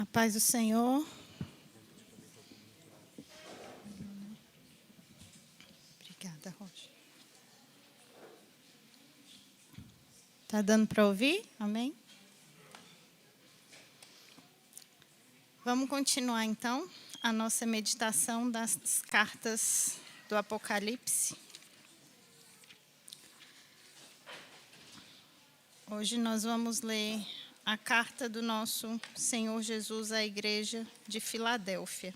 A paz do Senhor. Obrigada, Rocha. Está dando para ouvir? Amém? Vamos continuar, então, a nossa meditação das cartas do Apocalipse. Hoje nós vamos ler a carta do nosso Senhor Jesus à igreja de Filadélfia,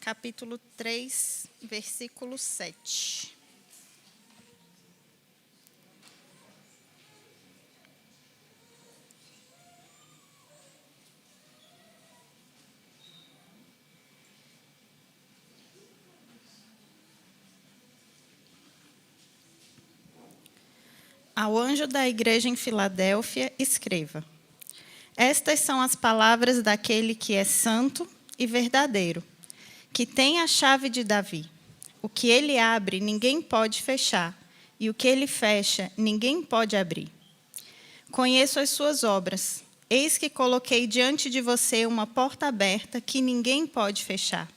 capítulo 3, versículo 7. Ao anjo da igreja em Filadélfia, escreva: Estas são as palavras daquele que é santo e verdadeiro, que tem a chave de Davi. O que ele abre, ninguém pode fechar, e o que ele fecha, ninguém pode abrir. Conheço as suas obras. Eis que coloquei diante de você uma porta aberta que ninguém pode fechar.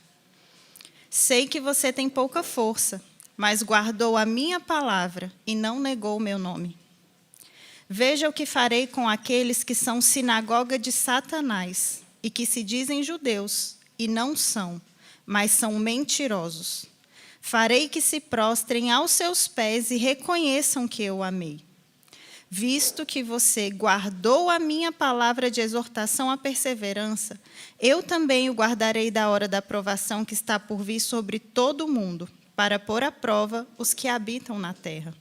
Sei que você tem pouca força, mas guardou a minha palavra e não negou o meu nome. Veja o que farei com aqueles que são sinagoga de Satanás e que se dizem judeus e não são, mas são mentirosos. Farei que se prostrem aos seus pés e reconheçam que eu amei. Visto que você guardou a minha palavra de exortação à perseverança, eu também o guardarei da hora da provação que está por vir sobre todo o mundo, para pôr à prova os que habitam na terra.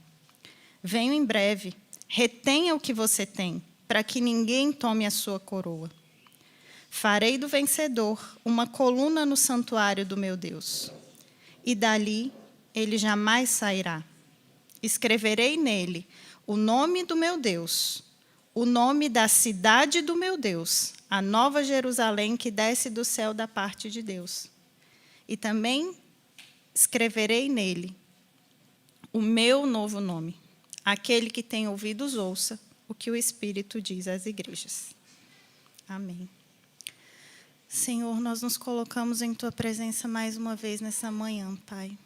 Venho em breve, retenha o que você tem, para que ninguém tome a sua coroa. Farei do vencedor uma coluna no santuário do meu Deus, e dali ele jamais sairá. Escreverei nele o nome do meu Deus, o nome da cidade do meu Deus, a nova Jerusalém que desce do céu da parte de Deus. E também escreverei nele o meu novo nome. Aquele que tem ouvidos, ouça o que o Espírito diz às igrejas. Amém. Senhor, nós nos colocamos em Tua presença mais uma vez nessa manhã, Pai.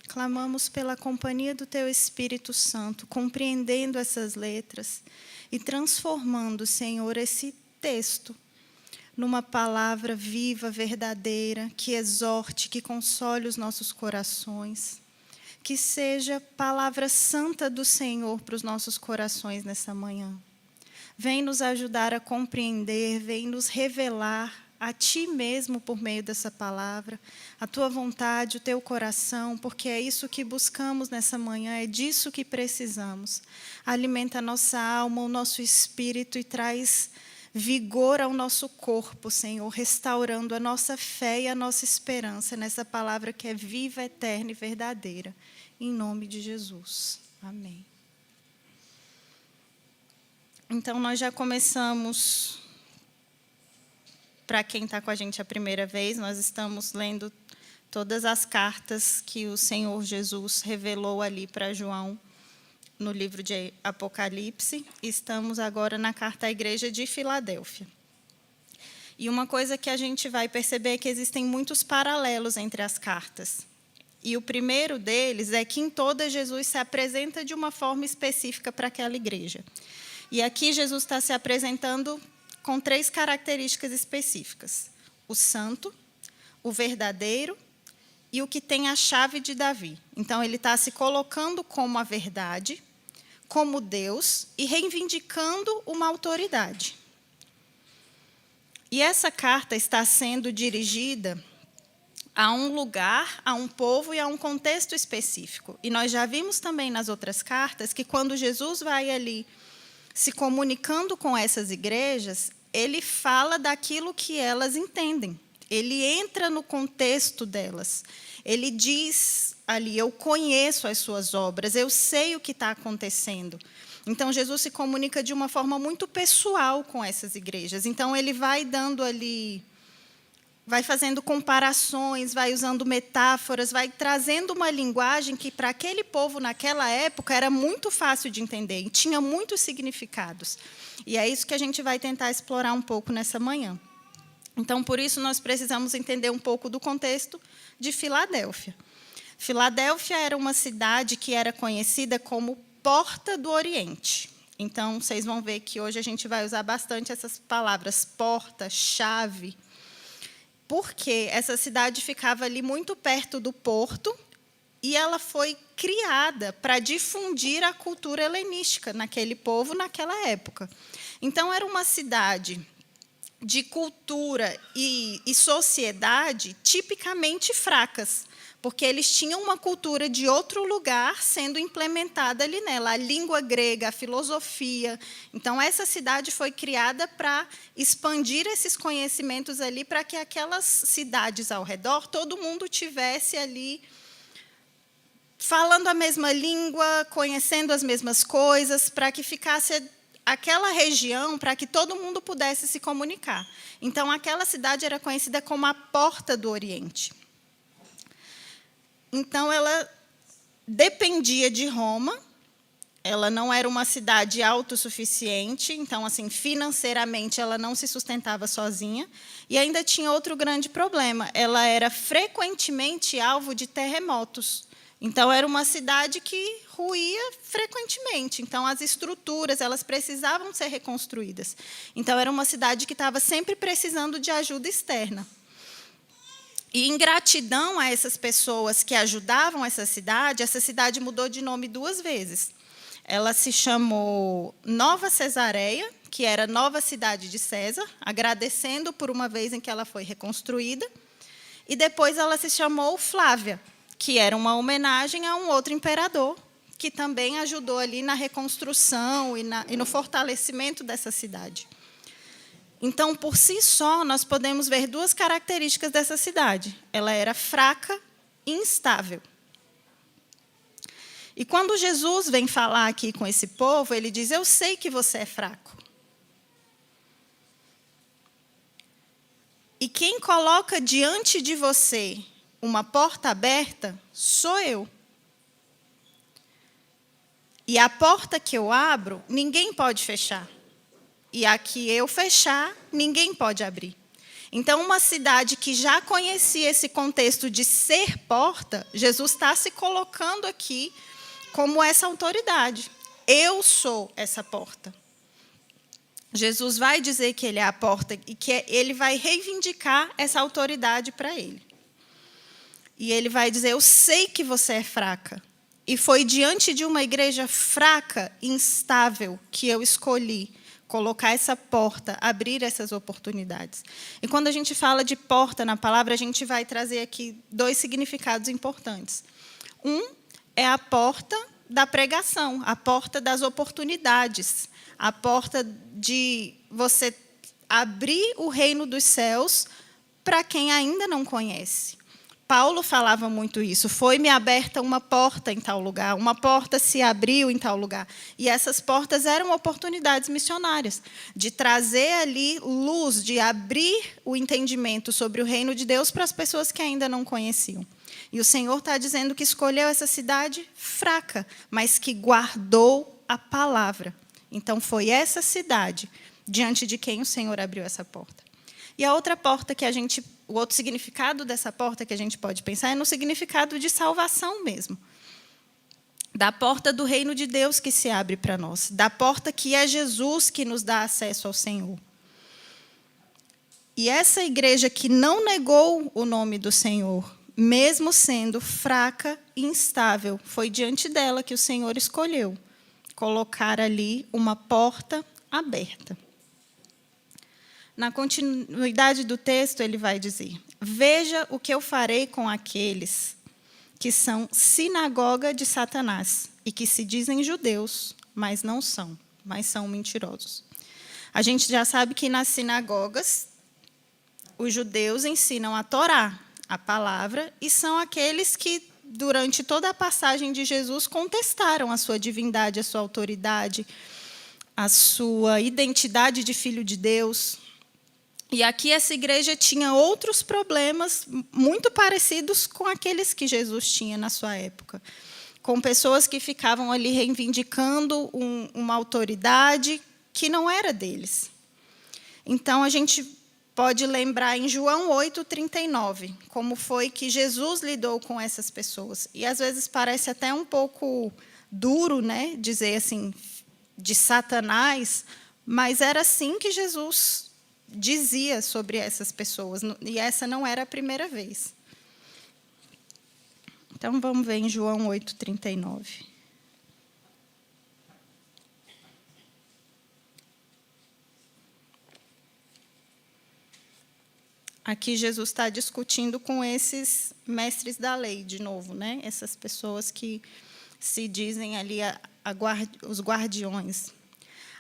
Clamamos pela companhia do Teu Espírito Santo, compreendendo essas letras e transformando, Senhor, esse texto numa palavra viva, verdadeira, que exorte, que console os nossos corações. Que seja palavra santa do Senhor para os nossos corações nessa manhã. Vem nos ajudar a compreender, vem nos revelar a Ti mesmo por meio dessa palavra, a Tua vontade, o Teu coração, porque é isso que buscamos nessa manhã, é disso que precisamos. Alimenta a nossa alma, o nosso espírito e traz vigor ao nosso corpo, Senhor, restaurando a nossa fé e a nossa esperança nessa palavra que é viva, eterna e verdadeira. Em nome de Jesus. Amém. Então, nós já começamos. Para quem está com a gente a primeira vez, nós estamos lendo todas as cartas que o Senhor Jesus revelou ali para João, no livro de Apocalipse. Estamos agora na carta à igreja de Filadélfia. E uma coisa que a gente vai perceber é que existem muitos paralelos entre as cartas. E o primeiro deles é que em todas Jesus se apresenta de uma forma específica para aquela igreja. E aqui Jesus está se apresentando com 3 características específicas: o santo, o verdadeiro e o que tem a chave de Davi. Então, ele está se colocando como a verdade, como Deus e reivindicando uma autoridade. E essa carta está sendo dirigida a um lugar, a um povo e a um contexto específico. E nós já vimos também nas outras cartas que quando Jesus vai ali se comunicando com essas igrejas, ele fala daquilo que elas entendem. Ele entra no contexto delas. Ele diz ali: eu conheço as suas obras, eu sei o que está acontecendo. Então, Jesus se comunica de uma forma muito pessoal com essas igrejas. Então, ele vai dando ali, vai fazendo comparações, vai usando metáforas, vai trazendo uma linguagem que, para aquele povo naquela época, era muito fácil de entender e tinha muitos significados. E é isso que a gente vai tentar explorar um pouco nessa manhã. Então, por isso, nós precisamos entender um pouco do contexto de Filadélfia. Filadélfia era uma cidade que era conhecida como Porta do Oriente. Então, vocês vão ver que hoje a gente vai usar bastante essas palavras, porta, chave, porque essa cidade ficava ali muito perto do porto e ela foi criada para difundir a cultura helenística naquele povo, naquela época. Então, era uma cidade de cultura e sociedade tipicamente fracas, porque eles tinham uma cultura de outro lugar sendo implementada ali nela, a língua grega, a filosofia. Então, essa cidade foi criada para expandir esses conhecimentos ali, para que aquelas cidades ao redor, todo mundo tivesse ali falando a mesma língua, conhecendo as mesmas coisas, para que ficasse aquela região, para que todo mundo pudesse se comunicar. Então, aquela cidade era conhecida como a Porta do Oriente. Então, ela dependia de Roma, ela não era uma cidade autossuficiente, então, assim, financeiramente, ela não se sustentava sozinha, e ainda tinha outro grande problema, ela era frequentemente alvo de terremotos. Então, era uma cidade que ruía frequentemente. Então, as estruturas elas precisavam ser reconstruídas. Então, era uma cidade que estava sempre precisando de ajuda externa. E, em gratidão a essas pessoas que ajudavam essa cidade mudou de nome 2 vezes. Ela se chamou Nova Cesareia, que era Nova Cidade de César, agradecendo por uma vez em que ela foi reconstruída. E depois ela se chamou Flávia, que era uma homenagem a um outro imperador, que também ajudou ali na reconstrução e no fortalecimento dessa cidade. Então, por si só, nós podemos ver 2 características dessa cidade. Ela era fraca e instável. E quando Jesus vem falar aqui com esse povo, ele diz, eu sei que você é fraco. E quem coloca diante de você uma porta aberta, sou eu. E a porta que eu abro, ninguém pode fechar. E a que eu fechar, ninguém pode abrir. Então, uma cidade que já conhecia esse contexto de ser porta, Jesus está se colocando aqui como essa autoridade. Eu sou essa porta. Jesus vai dizer que ele é a porta e que ele vai reivindicar essa autoridade para ele. E ele vai dizer, eu sei que você é fraca. E foi diante de uma igreja fraca e instável que eu escolhi colocar essa porta, abrir essas oportunidades. E quando a gente fala de porta na palavra, a gente vai trazer aqui 2 significados importantes. Um é a porta da pregação, a porta das oportunidades, a porta de você abrir o reino dos céus para quem ainda não conhece. Paulo falava muito isso. Foi-me aberta uma porta em tal lugar, uma porta se abriu em tal lugar. E essas portas eram oportunidades missionárias, de trazer ali luz, de abrir o entendimento sobre o reino de Deus para as pessoas que ainda não conheciam. E o Senhor está dizendo que escolheu essa cidade fraca, mas que guardou a palavra. Então, foi essa cidade diante de quem o Senhor abriu essa porta. E a outra porta que o outro significado dessa porta que a gente pode pensar é no significado de salvação mesmo. Da porta do reino de Deus que se abre para nós. Da porta que é Jesus que nos dá acesso ao Senhor. E essa igreja que não negou o nome do Senhor, mesmo sendo fraca e instável, foi diante dela que o Senhor escolheu colocar ali uma porta aberta. Na continuidade do texto, ele vai dizer, veja o que eu farei com aqueles que são sinagoga de Satanás e que se dizem judeus, mas não são, mas são mentirosos. A gente já sabe que nas sinagogas, os judeus ensinam a Torá, a palavra, e são aqueles que, durante toda a passagem de Jesus, contestaram a sua divindade, a sua autoridade, a sua identidade de filho de Deus. E aqui essa igreja tinha outros problemas muito parecidos com aqueles que Jesus tinha na sua época. Com pessoas que ficavam ali reivindicando uma autoridade que não era deles. Então, a gente pode lembrar em João 8,39, como foi que Jesus lidou com essas pessoas. E às vezes parece até um pouco duro, né, dizer assim, de Satanás, mas era assim que Jesus dizia sobre essas pessoas, e essa não era a primeira vez. Então vamos ver em João 8,39. Aqui Jesus está discutindo com esses mestres da lei, de novo, né? Essas pessoas que se dizem ali os guardiões.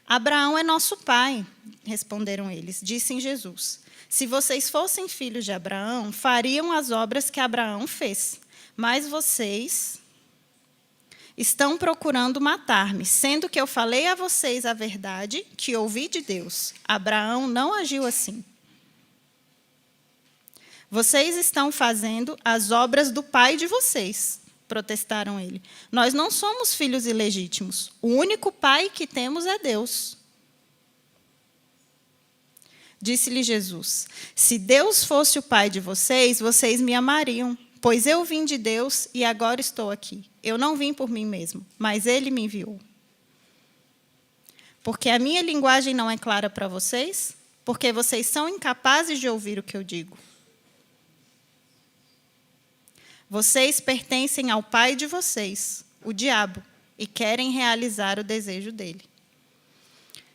Abraão é nosso pai, responderam eles. Disse Jesus: se vocês fossem filhos de Abraão, fariam as obras que Abraão fez. Mas vocês estão procurando matar-me, sendo que eu falei a vocês a verdade que ouvi de Deus. Abraão não agiu assim. Vocês estão fazendo as obras do pai de vocês, protestaram ele. Nós não somos filhos ilegítimos. O único pai que temos é Deus. Disse-lhe Jesus: se Deus fosse o pai de vocês, vocês me amariam, pois eu vim de Deus e agora estou aqui. Eu não vim por mim mesmo, mas ele me enviou. Porque a minha linguagem não é clara para vocês? Porque vocês são incapazes de ouvir o que eu digo. Vocês pertencem ao pai de vocês, o diabo, e querem realizar o desejo dele.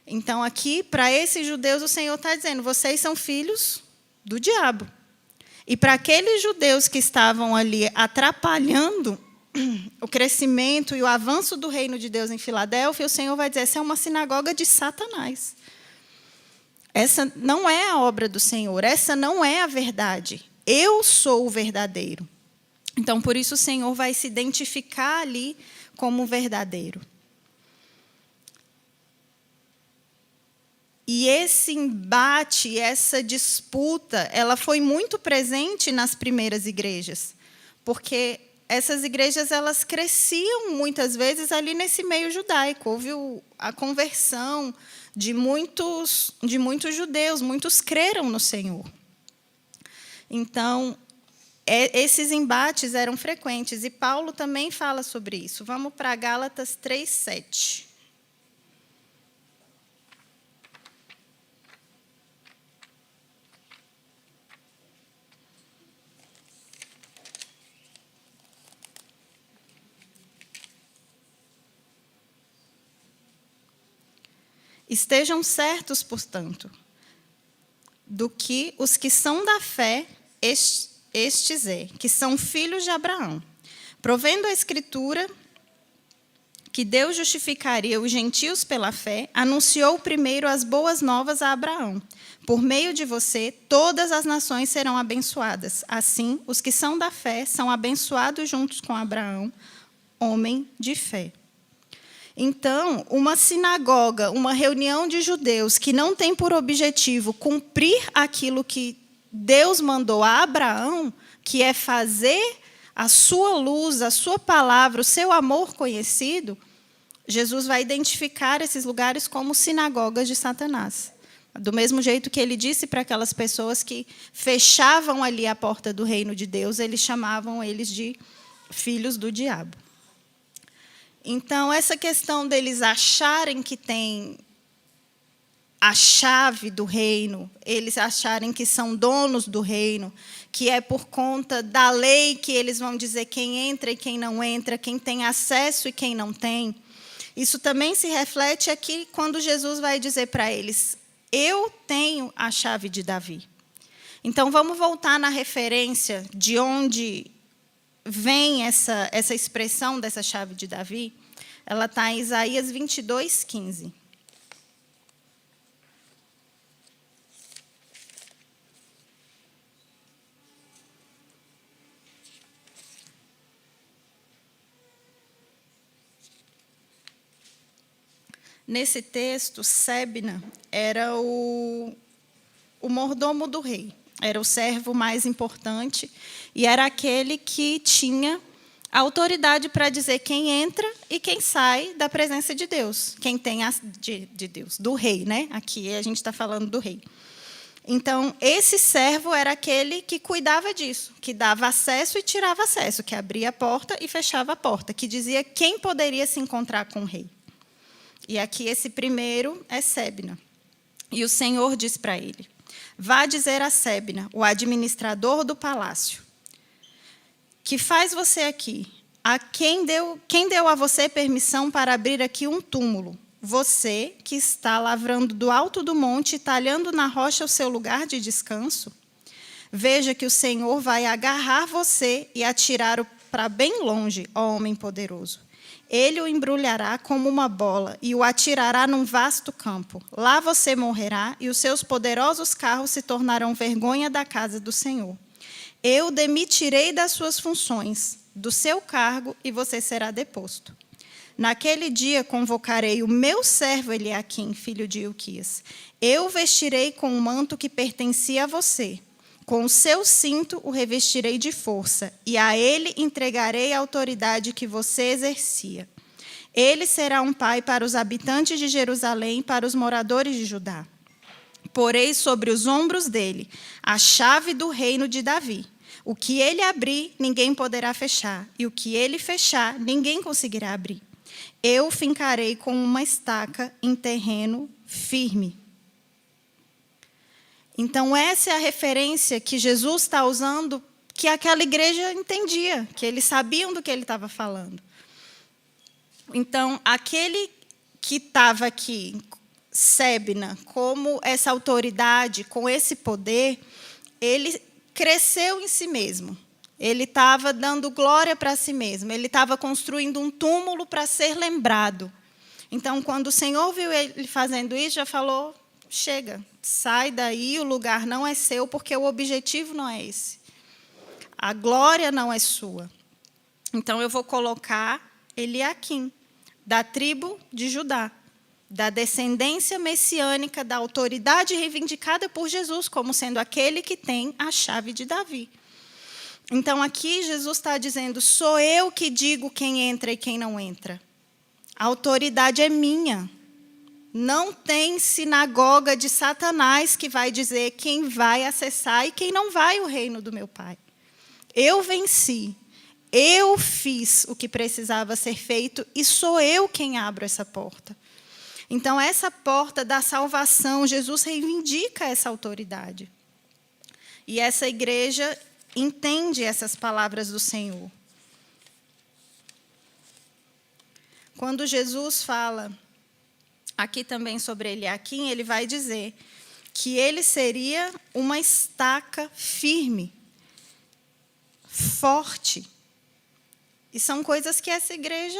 Então, aqui, para esses judeus, o Senhor está dizendo: vocês são filhos do diabo. E para aqueles judeus que estavam ali atrapalhando o crescimento e o avanço do reino de Deus em Filadélfia, o Senhor vai dizer: essa é uma sinagoga de Satanás. Essa não é a obra do Senhor, essa não é a verdade. Eu sou o verdadeiro. Então, por isso, o Senhor vai se identificar ali como verdadeiro. E esse embate, essa disputa, ela foi muito presente nas primeiras igrejas, porque essas igrejas elas cresciam muitas vezes ali nesse meio judaico. Houve a conversão de muitos judeus, muitos creram no Senhor. Então, esses embates eram frequentes, e Paulo também fala sobre isso. Vamos para Gálatas 3:7. Estejam certos, portanto, do que os que são da fé, estes que são filhos de Abraão. Provendo a Escritura que Deus justificaria os gentios pela fé, anunciou primeiro as boas novas a Abraão. Por meio de você, todas as nações serão abençoadas. Assim, os que são da fé são abençoados juntos com Abraão, homem de fé. Então, uma sinagoga, uma reunião de judeus que não tem por objetivo cumprir aquilo que Deus mandou a Abraão, que é fazer a sua luz, a sua palavra, o seu amor conhecido, Jesus vai identificar esses lugares como sinagogas de Satanás. Do mesmo jeito que ele disse para aquelas pessoas que fechavam ali a porta do reino de Deus, eles chamavam eles de filhos do diabo. Então, essa questão deles acharem que tem a chave do reino, eles acharem que são donos do reino, que é por conta da lei que eles vão dizer quem entra e quem não entra, quem tem acesso e quem não tem. Isso também se reflete aqui quando Jesus vai dizer para eles: eu tenho a chave de Davi. Então, vamos voltar na referência de onde vem essa expressão dessa chave de Davi. Ela está em Isaías 22:15. Nesse texto, Sebna era o mordomo do rei, era o servo mais importante e era aquele que tinha a autoridade para dizer quem entra e quem sai da presença de Deus, quem tem de Deus, do rei, né? Aqui a gente está falando do rei. Então, esse servo era aquele que cuidava disso, que dava acesso e tirava acesso, que abria a porta e fechava a porta, que dizia quem poderia se encontrar com o rei. E aqui esse primeiro é Sebna. E o Senhor diz para ele: vá dizer a Sebna, o administrador do palácio, que faz você aqui? Quem deu a você permissão para abrir aqui um túmulo? Você que está lavrando do alto do monte e talhando na rocha o seu lugar de descanso? Veja que o Senhor vai agarrar você e atirar-o para bem longe, ó homem poderoso. Ele o embrulhará como uma bola e o atirará num vasto campo. Lá você morrerá e os seus poderosos carros se tornarão vergonha da casa do Senhor. Eu o demitirei das suas funções, do seu cargo, e você será deposto. Naquele dia convocarei o meu servo Eliaquim, filho de Hilquias. Eu o vestirei com um manto que pertencia a você. Com o seu cinto o revestirei de força, e a ele entregarei a autoridade que você exercia. Ele será um pai para os habitantes de Jerusalém e para os moradores de Judá. Porei sobre os ombros dele a chave do reino de Davi. O que ele abrir, ninguém poderá fechar, e o que ele fechar, ninguém conseguirá abrir. Eu o fincarei com uma estaca em terreno firme. Então, essa é a referência que Jesus está usando, que aquela igreja entendia, que eles sabiam do que ele estava falando. Então, aquele que estava aqui, Sebna, como essa autoridade, com esse poder, ele cresceu em si mesmo. Ele estava dando glória para si mesmo. Ele estava construindo um túmulo para ser lembrado. Então, quando o Senhor viu ele fazendo isso, já falou: chega, sai daí, o lugar não é seu, porque o objetivo não é esse. A glória não é sua. Então, eu vou colocar Eliaquim, da tribo de Judá, da descendência messiânica, da autoridade reivindicada por Jesus, como sendo aquele que tem a chave de Davi. Então, aqui Jesus está dizendo: sou eu que digo quem entra e quem não entra. A autoridade é minha. Não tem sinagoga de Satanás que vai dizer quem vai acessar e quem não vai o reino do meu Pai. Eu venci. Eu fiz o que precisava ser feito e sou eu quem abro essa porta. Então, essa porta da salvação, Jesus reivindica essa autoridade. E essa igreja entende essas palavras do Senhor. Quando Jesus fala aqui também sobre Eliaquim, ele vai dizer que ele seria uma estaca firme, forte. E são coisas que essa igreja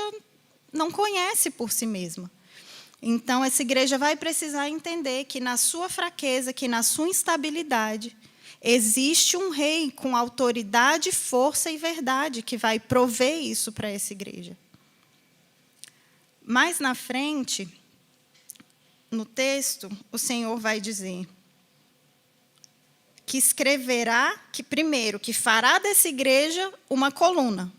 não conhece por si mesma. Então, essa igreja vai precisar entender que na sua fraqueza, que na sua instabilidade, existe um rei com autoridade, força e verdade que vai prover isso para essa igreja. Mais na frente, no texto, o Senhor vai dizer que escreverá, que fará dessa igreja uma coluna.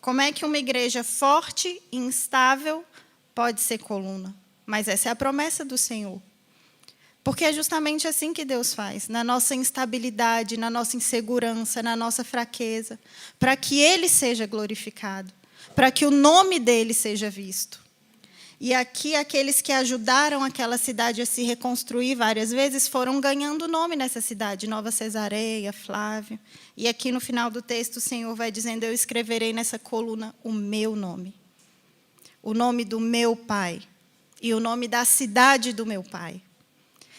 Como é que uma igreja forte e instável pode ser coluna? Mas essa é a promessa do Senhor. Porque é justamente assim que Deus faz, na nossa instabilidade, na nossa insegurança, na nossa fraqueza, para que Ele seja glorificado, para que o nome dEle seja visto. E aqui, aqueles que ajudaram aquela cidade a se reconstruir várias vezes foram ganhando nome nessa cidade, Nova Cesareia, Flávio. E aqui no final do texto o Senhor vai dizendo: eu escreverei nessa coluna o meu nome, o nome do meu Pai e o nome da cidade do meu Pai.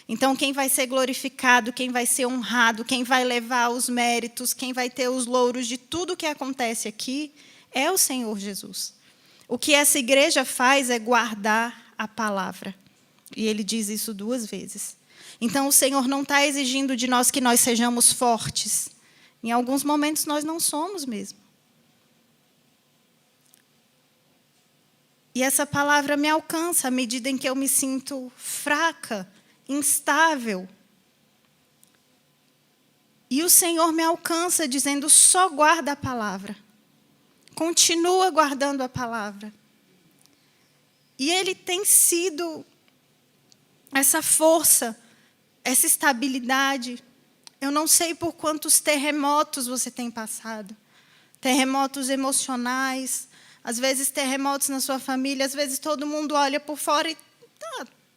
Então, quem vai ser glorificado, quem vai ser honrado, quem vai levar os méritos, quem vai ter os louros de tudo que acontece aqui, é o Senhor Jesus. O que essa igreja faz é guardar a palavra. E ele diz isso 2 vezes. Então, o Senhor não está exigindo de nós que nós sejamos fortes. Em alguns momentos, nós não somos mesmo. E essa palavra me alcança à medida em que eu me sinto fraca, instável. E o Senhor me alcança dizendo: só guarda a palavra. Continua guardando a palavra. E Ele tem sido essa força, essa estabilidade. Eu não sei por quantos terremotos você tem passado. Terremotos emocionais, às vezes terremotos na sua família, às vezes todo mundo olha por fora e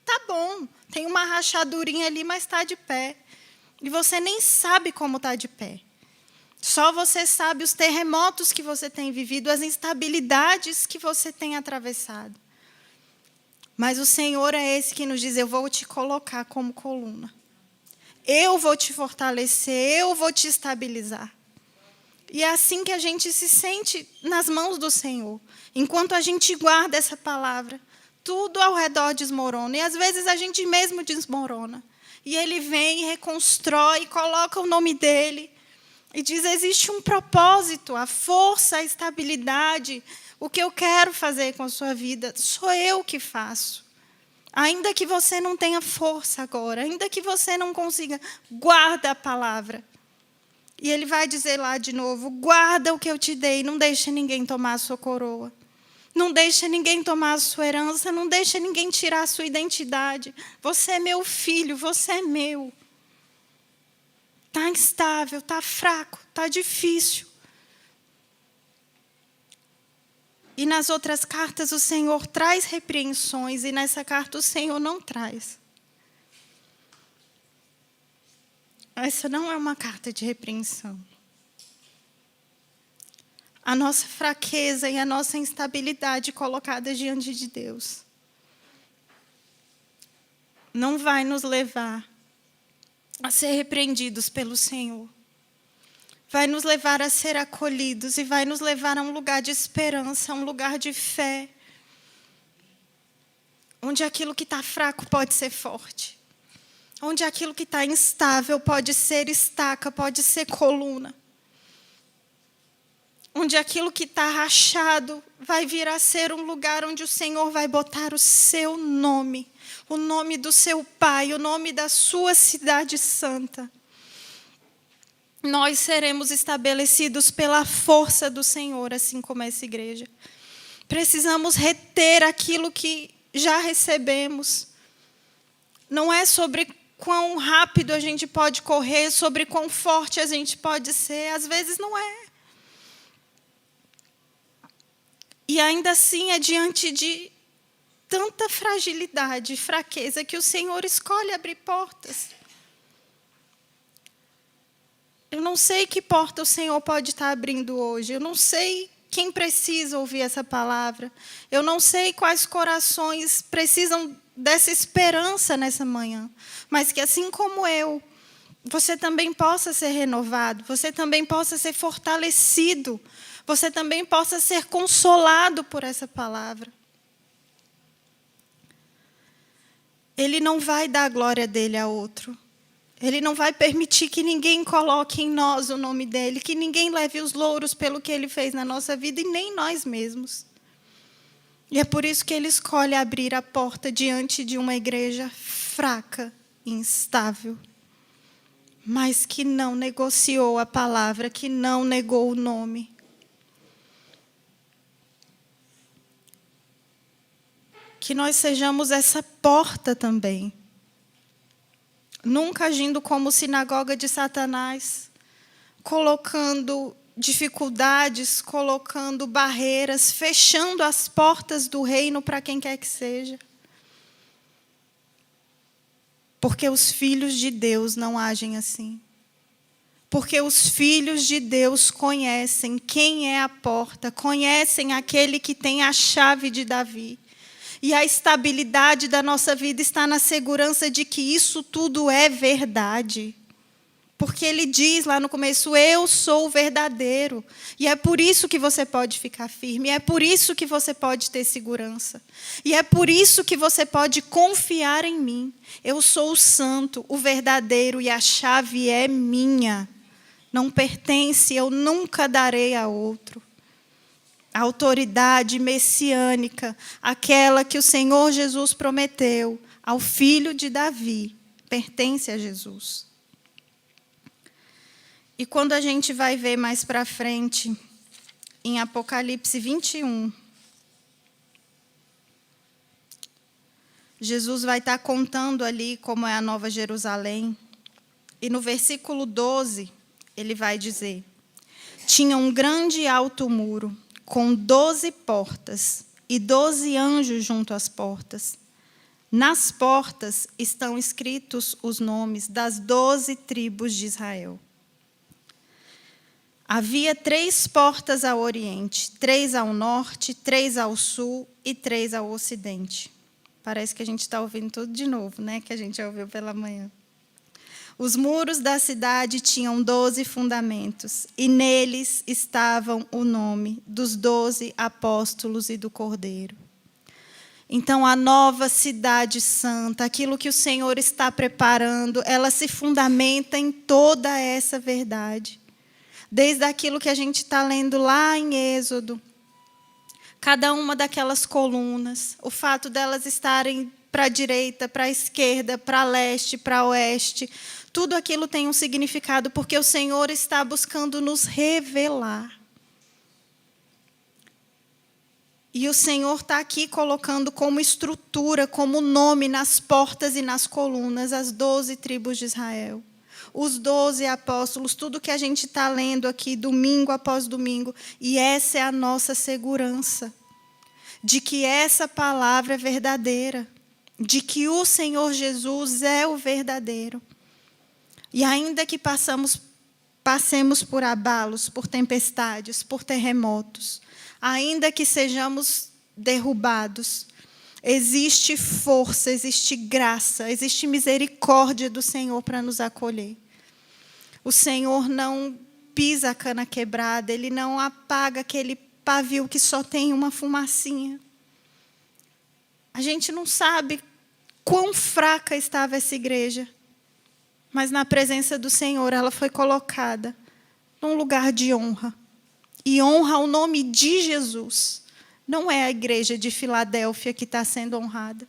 tá bom, tem uma rachadurinha ali, mas está de pé. E você nem sabe como está de pé. Só você sabe os terremotos que você tem vivido, as instabilidades que você tem atravessado. Mas o Senhor é esse que nos diz: eu vou te colocar como coluna. Eu vou te fortalecer, eu vou te estabilizar. E é assim que a gente se sente nas mãos do Senhor. Enquanto a gente guarda essa palavra, tudo ao redor desmorona. E às vezes a gente mesmo desmorona. E Ele vem, reconstrói, coloca o nome dEle. E diz: existe um propósito, a força, a estabilidade. O que eu quero fazer com a sua vida, sou eu que faço. Ainda que você não tenha força agora, ainda que você não consiga, guarda a palavra. E Ele vai dizer lá de novo: guarda o que eu te dei, não deixe ninguém tomar a sua coroa. Não deixe ninguém tomar a sua herança, não deixe ninguém tirar a sua identidade. Você é meu filho, você é meu. Está instável, está fraco, está difícil. E nas outras cartas o Senhor traz repreensões, e nessa carta o Senhor não traz. Essa não é uma carta de repreensão. A nossa fraqueza e a nossa instabilidade colocadas diante de Deus não vai nos levar a ser repreendidos pelo Senhor. Vai nos levar a ser acolhidos e vai nos levar a um lugar de esperança, a um lugar de fé, onde aquilo que está fraco pode ser forte, onde aquilo que está instável pode ser estaca, pode ser coluna, onde aquilo que está rachado vai vir a ser um lugar onde o Senhor vai botar o seu nome, o nome do seu Pai, o nome da sua cidade santa. Nós seremos estabelecidos pela força do Senhor, assim como essa igreja. Precisamos reter aquilo que já recebemos. Não é sobre quão rápido a gente pode correr, sobre quão forte a gente pode ser. Às vezes não é. E ainda assim é diante de tanta fragilidade e fraqueza que o Senhor escolhe abrir portas. Eu não sei que porta o Senhor pode estar abrindo hoje. Eu não sei quem precisa ouvir essa palavra. Eu não sei quais corações precisam dessa esperança nessa manhã. Mas que assim como eu, você também possa ser renovado. Você também possa ser fortalecido. Você também possa ser consolado por essa palavra. Ele não vai dar a glória dele a outro. Ele não vai permitir que ninguém coloque em nós o nome dele, que ninguém leve os louros pelo que ele fez na nossa vida, e nem nós mesmos. E é por isso que ele escolhe abrir a porta diante de uma igreja fraca e instável, mas que não negociou a palavra, que não negou o nome. Que nós sejamos essa porta também. Nunca agindo como sinagoga de Satanás, colocando dificuldades, colocando barreiras, fechando as portas do reino para quem quer que seja. Porque os filhos de Deus não agem assim. Porque os filhos de Deus conhecem quem é a porta, conhecem aquele que tem a chave de Davi. E a estabilidade da nossa vida está na segurança de que isso tudo é verdade. Porque ele diz lá no começo: eu sou o verdadeiro. E é por isso que você pode ficar firme. E é por isso que você pode ter segurança. E é por isso que você pode confiar em mim. Eu sou o santo, o verdadeiro, e a chave é minha. Não pertence, eu nunca darei a outro. A autoridade messiânica, aquela que o Senhor Jesus prometeu ao filho de Davi, pertence a Jesus. E quando a gente vai ver mais para frente, em Apocalipse 21, Jesus vai estar contando ali como é a Nova Jerusalém. E no versículo 12, ele vai dizer: tinha um grande e alto muro, com 12 portas, e 12 anjos junto às portas. Nas portas estão escritos os nomes das 12 tribos de Israel. Havia 3 portas ao oriente, 3 ao norte, 3 ao sul e 3 ao ocidente. Parece que a gente está ouvindo tudo de novo, né? Que a gente já ouviu pela manhã. Os muros da cidade tinham 12 fundamentos, e neles estavam o nome dos 12 apóstolos e do Cordeiro. Então, a nova cidade santa, aquilo que o Senhor está preparando, ela se fundamenta em toda essa verdade. Desde aquilo que a gente está lendo lá em Êxodo, cada uma daquelas colunas, o fato delas estarem para a direita, para a esquerda, para leste, para oeste, tudo aquilo tem um significado, porque o Senhor está buscando nos revelar. E o Senhor está aqui colocando como estrutura, como nome nas portas e nas colunas, as 12 tribos de Israel. Os 12 apóstolos, tudo que a gente está lendo aqui, domingo após domingo. E essa é a nossa segurança, de que essa palavra é verdadeira, de que o Senhor Jesus é o verdadeiro. E ainda que passemos por abalos, por tempestades, por terremotos, ainda que sejamos derrubados, existe força, existe graça, existe misericórdia do Senhor para nos acolher. O Senhor não pisa a cana quebrada, Ele não apaga aquele pavio que só tem uma fumacinha. A gente não sabe quão fraca estava essa igreja, mas na presença do Senhor ela foi colocada num lugar de honra. E honra o nome de Jesus. Não é a igreja de Filadélfia que está sendo honrada.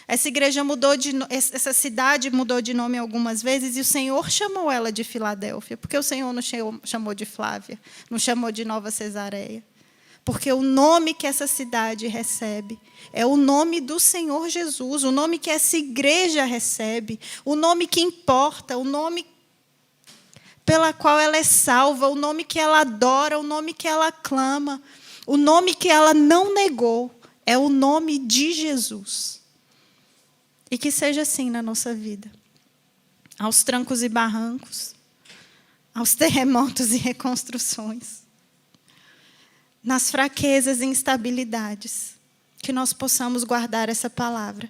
Essa cidade mudou de nome algumas vezes e o Senhor chamou ela de Filadélfia. Porque o Senhor não chamou de Flávia, não chamou de Nova Cesareia. Porque o nome que essa cidade recebe é o nome do Senhor Jesus, o nome que essa igreja recebe, o nome que importa, o nome pela qual ela é salva, o nome que ela adora, o nome que ela clama, o nome que ela não negou, é o nome de Jesus. E que seja assim na nossa vida. Aos trancos e barrancos, aos terremotos e reconstruções, nas fraquezas e instabilidades, que nós possamos guardar essa palavra,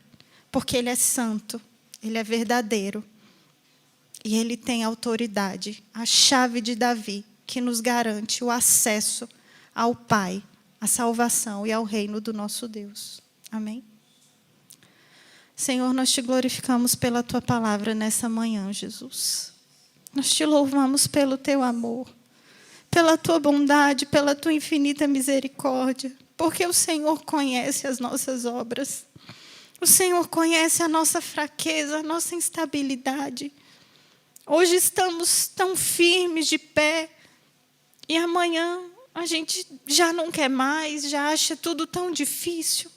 porque Ele é santo, Ele é verdadeiro, e Ele tem autoridade, a chave de Davi, que nos garante o acesso ao Pai, à salvação e ao reino do nosso Deus. Amém? Senhor, nós te glorificamos pela Tua palavra nessa manhã, Jesus. Nós te louvamos pelo Teu amor, pela Tua bondade, pela Tua infinita misericórdia, porque o Senhor conhece as nossas obras. O Senhor conhece a nossa fraqueza, a nossa instabilidade. Hoje estamos tão firmes de pé e amanhã a gente já não quer mais, já acha tudo tão difícil,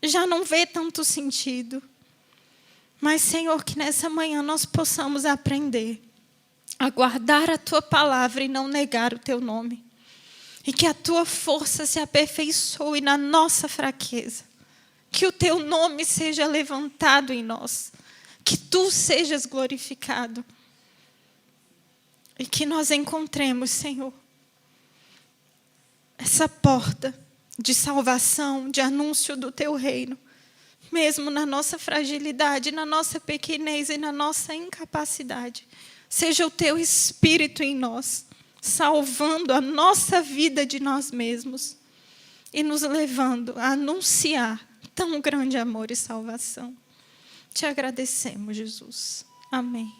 já não vê tanto sentido. Mas, Senhor, que nessa manhã nós possamos aprender a guardar a Tua palavra e não negar o Teu nome. E que a Tua força se aperfeiçoe na nossa fraqueza. Que o Teu nome seja levantado em nós. Que Tu sejas glorificado. E que nós encontremos, Senhor, essa porta de salvação, de anúncio do Teu reino. Mesmo na nossa fragilidade, na nossa pequenez e na nossa incapacidade. Seja o Teu Espírito em nós, salvando a nossa vida de nós mesmos e nos levando a anunciar tão grande amor e salvação. Te agradecemos, Jesus. Amém.